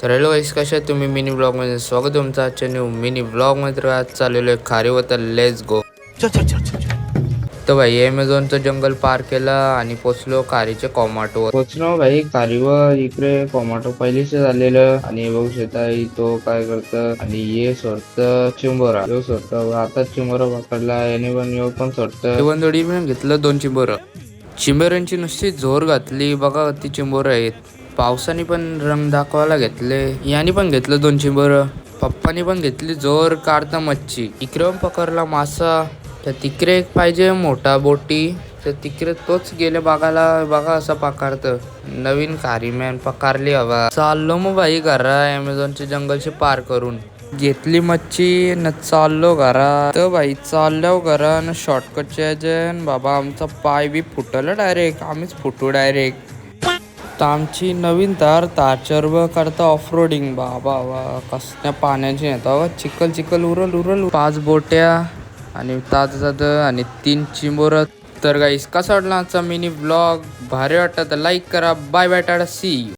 तर हॅलो गाईस, कशा आहेत तुम्ही? मिनी ब्लॉगमध्ये स्वागत आहे तुमचं आजच्या न्यू मिनी ब्लॉगमध्ये. तर आज चाललेलो आहे खारीवर, तर लेट्स गो. तर भाई ॲमेझॉनचं जंगल पार केलं आणि पोचलो खारीच्या कोमाटोवर. पोचलो भाई खारीवर. इकडे कोमाटो पहिलीच झालेलं आणि बघू शकता तो काय करतं आणि ये सोडतं चिंबोरा. यो सोडतं आता चिंबोरा पकडला याने, पण यो पण सोडतं. वंदोडी पण घेतलं 2 चिंबोरं. चिंबोऱ्यांची नुसती जोर घातली बघा, ती चिंबोरं आहेत. पावसाने पण रंग दाखवायला घेतले. याने पण घेतलं 2 चिंबर. पप्पानी पण घेतली जोर काढता मच्छी. इकडे पण पकडला मासा. तर तिकडे एक पाहिजे मोठा बोटी, तर तिकडे तोच गेले बघायला. बघा असं पकडतं. नवीन खारी मॅन पकारली हवा. चाललो मग भाई घरा ॲमेझॉनच्या जंगलचे पार करून. घेतली मच्छी न चाललो घरा. तर भाई चाललो घरा न शॉर्टकटच्या बाबा आमचा पाय बी फुटलं डायरेक्ट. आम्हीच फुटू डायरेक्ट. तर आमची नवीन तारचर्व करता ऑफरोडिंग. बाबा वा कसल्या पाण्याची येतं चिखल चिखल उरल उरल. 5 बोट्या आणि ताज आणि 3 चिंबोर. तर गाईस कसा वाटला आजचा मिनी ब्लॉग? भारी वाटतं तर लाईक करा. Bye bye, tata, see you.